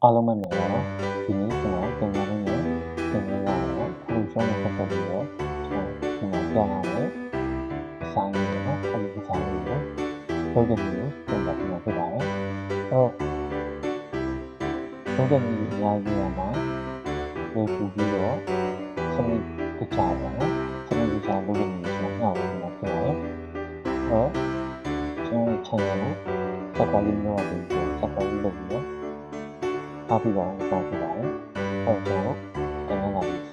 အားလုံးပဲမြင်ပါတော့ဒီနေ့ကျွန်တော်တင်ပြရင်းနဲ့တင်ပြရတော့ခုဆုံးတဲ့ပတ်သက်ပြီးတော့ကျွန်တော်ပြန်လာတယ်ဆိုင်ရတော့အဲဒီဆိုင်ရကိုလုပ်တဲ့မျိုးတင်ပြပေးမှာဖြစ်ပါတယ်လုပ်တဲ့မျိုးအများကြီးမှာဝယ်ယူပြီးတော့စနစ်တကျပါနော်စနစ်တကျလုပ်တဲ့မျိုးကျွန်တော်ညောင်းပေးမှာဖြစ်ပါတယ်ကျွန်တော် channel ကို subscribe လုပ်ရပြီးတော့ subscribe လုပ်ပြီးတော့အားပေးပါအောင်တောင်းပေးပါတယ်ကျွန်တော်တင်ပြလာပြီးစရ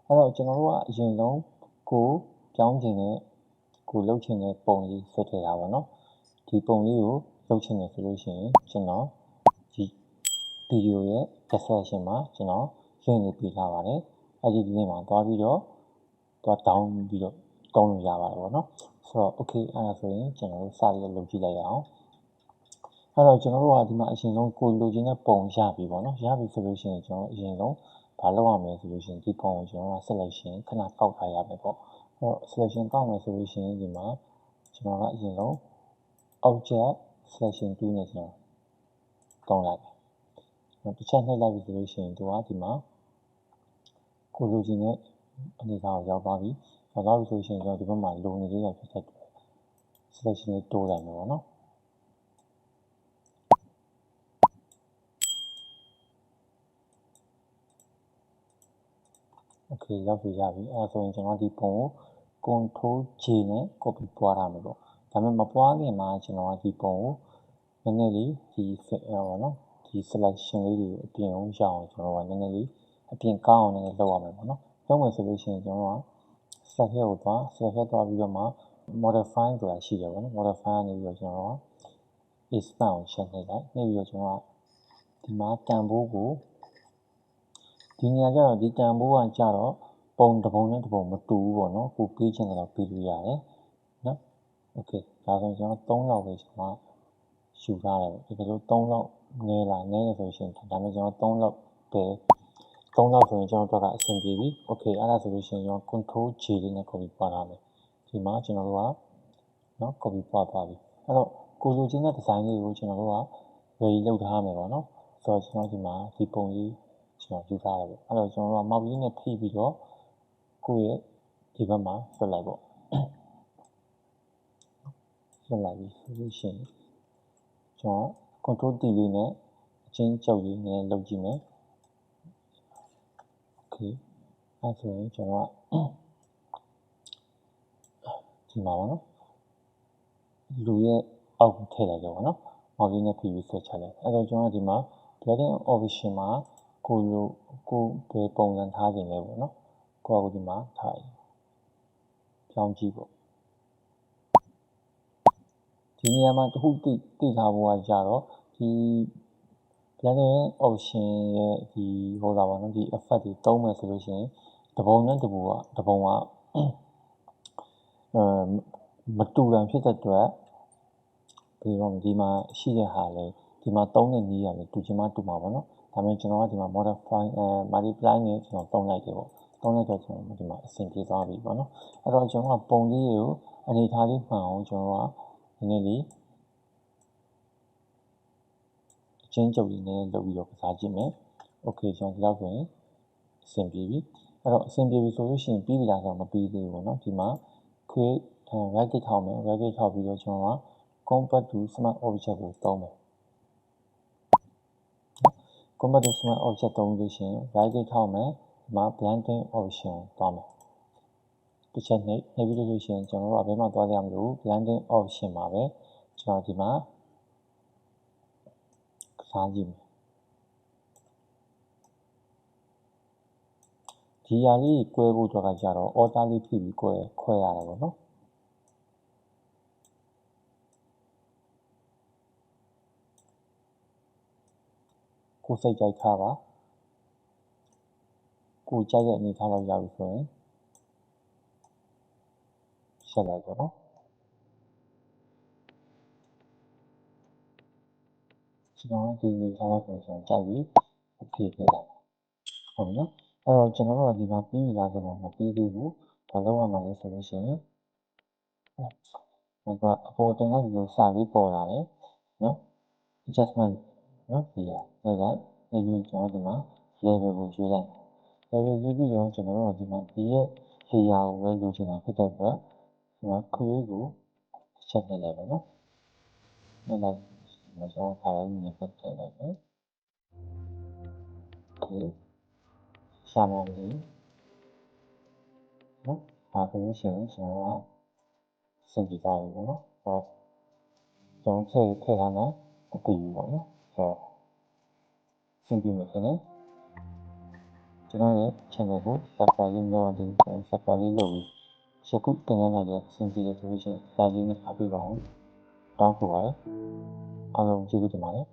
အောင်ကျွန်တော်တို့ကအရင်ဆုံးကိုပြောင်းချင်တဲ့ကိုလုပ်ချင်တဲ့ပုံလေးဆက်ထည့်တာပါနော်ဒီပုံလေးကိုလုပ်ချင်တယ်ဆိုလို့ရှိရင်ကျွန်တော်ဒီဗီဒီယိုရဲ့ description မှာကျွန်တော် link လေးပေးထားပါတယ်အဲဒီ link မှာသွားပြီးတော့down ပြီးတော့တုံးလို့ရပါတယ်ပေါ့နော်ဆိုတော့ okay အဲ့ဒါဆိုရင်ကျွန်တော်တို့စပြီးတော့လုပ်ကြည့်လိုက်ရအောင်ကျွန်တော်တို့ကဒီမှာအရင်ဆုံးကိုလိုချင်တဲ့ပုံရပြီပေါ့နော်ရပြီဆိုလို့ရှိရင်ကျွန်တော်အရင်ဆုံးဘာလုပ်ရမလဲဆိုလို့ရှိရင်ဒီပုံကိုကျွန်တော်က selection ခဏကောက်ထားရမယ်ပေါ့selection ကောက်မယ်ဆိုလို့ရှိရင်ဒီမှာကျွန်တော်ကအရင်ဆုံး object selection tool နဲ့ကျွန်တော်တောင်းလိုက်တစ်ချက်နှိပ်လိုက်ပြီဆိုလို့ရှိရင်သူကဒီမှာကိုလိုချင်တဲ့အနေအထားကိုရောက်သွားပြီဆိုလို့ရှိရင်ကျွန်တော်ဒီဘက်မှာလိုနေသေးတာဖြစ်တဲ့ selection လေးတိုးလိုက်မယ်ပေါ့နော်Okay ရောက်ပြီရပြီအဲ့ဒါဆိုရင်ကျွန်တော်ဒီပုံကို Ctrl J နဲ့ copy ပွားထားမယ်ပေါ့ဒါပေမဲ့မပွားခင်မှာကျွန်တော်ဒီပုံကိုနည်းနည်းလေးဒီပေါ့နော်ဒီ selection လေးတွေအပြင်အောင်ရအောင်ကျွန်တော်ကနည်းနည်းလေးအပြင်ကောင်းအောင်နည်းနည်းလုပ်ရမယ်ပေါ့နော်လုပ်မယ်ဆိုလို့ရှိရင်ကျွန်တော်က select ကိုသွား select သွားပြီးတော့မှ modify ဆိုတာရှိတယ်ပေါ့နော် modify ကနေပြီးတော့ကျွန်တော်က expand ကိုချက်နှိပ်လိုက်နှိပ်ပြီးတော့ကျွန်တော်ကဒီမှာတန်ဖိုးကိုဒီနေရာကျတော့ဒီတန်ဖိုးကကျတော့ပုံတစ်ပုံနဲ့တစ်ပုံမတူဘူးပေါ့နော်ကိုပေးချင်တယ်တော့ပေးလို့ရတယ်နော် okay ဒါဆိုရင်ကျွန်တော်3လောက်ပဲကျွန်တော်ယူထားတယ်ဒီလို3လောက်နည်းလားနည်းတယ်ဆိုရှင်ဒါပေမဲ့ကျွန်တော်3လောက်ပဲ3လောက်ဆိုရင်ကျွန်တော်တို့ကအဆင်ပြေပြီ okay အဲ့ဒါဆိုလို့ရှိရင်ကျွန်တော် Ctrl J လေးနဲ့ copy ပွားထားမယ်ဒီမှာကျွန်တော်တို့ကနော် copy ပွားသွားပြီအဲ့တော့ကိုလိုချင်တဲ့ design လေးကိုကျွန်တော်တို့က ready လုပ်ထားမယ်ပေါ့နော်ဆိုတော့ကျွန်တော်ဒီမှာဒီပုံလေးကျွန်တော်ယူထားတယ်ပေါ့အဲ့တော့ကျွန်တော်တို့က mouse လေးနဲ့ဖိပြီးတော့ကိုယ့်ရဲ့ဒီဘက်မှာဆွတ်လိုက်ပေါ့ဆွတ်လိုက်ပြီဆိုလို့ရှိရင်ကျွန်တော် Ctrl T လေးနဲ့အချင်းချုပ်လေးနည်းလုပ်ကြည့်မယ် okay အဲ့ဆိုရင်ကျွန်တော်ကဒီမှာပေါ့နော်လူရဲ့အောက်ထည့်လိုက်တယ်ပေါ့နော် mouse လေးနဲ့ဖိပြီးဆွတ်ချလိုက်အဲ့တော့ကျွန်တော်ဒီမှာ dragging option မှာကိုဘယ်ပုံစံထားခြင်းလဲပေါ့နော်ကိုဒီမှာထားပြောင်းကြည့်ပေါ့ဒီနေရာမှာတစ်ခုသိထားဖို့ကကြတော့ဒီ dragging option ရဲ့ဒီဟိုလာပါနော်ဒီ effect တွေသုံးမယ်ဆိုလို့ရှိရင်တပုံနဲ့တပုံကမတူတာဖြစ်တဲ့အတွက်ပြီးတော့ဒီမှာရှိတဲ့ဟာလေဒီမှာသုံးတဲ့နည်းရတယ်တူချင်မှတူမှာပေါ့နော်ဒါပေမဲ့ကျွန်တော်ကဒီမှာ modify multiply နဲ့ကျွန်တော်သုံးလိုက်တယ်ပေါ့သုံးလိုက်တော့ကျွန်တော်ဒီမှာအဆင်ပြေသွားပြီပေါ့နော်အဲ့တော့ကျွန်တော်ကပုံလေးကိုအနေထားလေးမှန်အောင်ကျွန်တော်ကနည်းနည်းလေးအချင်းချုပ်လေးနဲ့လုပ်ပြီးတော့ကစားကြည့်မယ် okay ကျွန်တော်ဒီလောက်ဆိုရင်အဆင်ပြေပြီအဲ့တော့အဆင်ပြေပြီဆိုလို့ရှိရင်ပြီးပြီလားဆိုတော့မပြီးသေးဘူးပေါ့နော်ဒီမှာ create right click ထောက်မယ် right click ထောက်ပြီးတော့ကျွန်တော်က convert to smart object ကိုသုံးမယ် convert to smart object သုံးလို့ရှိရင် right click ထောက်မယ်ဒီမှာ blending option သွားမယ်တစ်ချက်နှိပ်ပြီးလို့ရှိရင်ကျွန်တော်တို့အဘယ်မှာသွားကြမလို့ blending option မှာပဲကျွန်တော်ဒီမှာကစားကြည့်မယ်ဒီဟာလေးကွဲဖို့တော့ကြတော့ order လေးဖိပြီးခွဲရတယ်ပေါ့နော်ကိုစိတ်ကြိုက်ထားပါကိုကြိုက်တဲ့အနေထားလောက်ရပြီဆိုရင်ဆက်လိုက်ပေါ့နော်ကျွန်တော်ဒီထားလိုက်ဆိုရင်ကြိုက်ပြီ okay ပြလိုက်ဟုတ်နော်အဲ့တော့ကျွန်တော်တို့ဒီမှာပြီးပြီလားဆိုတော့မပြီးသေးဘူးဘာလုပ်ရမှာလဲဆိုလို့ရှိရင် အပေါ်တင်ကဒီလိုစာလေးပေါ်လာတယ်နော် adjustment နော်ဒီကဒီကျွန်တော်ဒီမှာ level ကိုရွေးလိုက် level ရွေးပြီးတော့ကျွန်တော်တို့ဒီမှာဒီရဲ့ layer ကိုပဲယူချင်တာဖြစ်တဲ့အတွက်ဒီမှာ create ကိုချက်နေလိုက်ပါနော်နောက်လိုက်ကျွန်တော်ခါရင်းနဲ့ပတ်သက်လိုက်မယ် okay ရှာမယ်လေနော်ဒါဆိုလို့ရှိရင်ကျွန်တော်ကစင်ကြည့်ကြရအောင်နော်ကျွန်တော်ထည့်ထားမယ်အတူတူပေါ့နော်စင်ကြည့်မယ်ဆိုရင်ကျွန်တော်ရဲ့ channel ကို subscribe လုပ်ပြီး subscribe လုပ်ပြီးရှုပ်တင်ရတဲ့စင်ကြည့်ရဆိုလို့ရှိရင်ဒါလေးနဲ့အားပေးပါအောင်တောင်းဆိုပါတယ်အားလုံးကျေးဇူးတင်ပါတယ်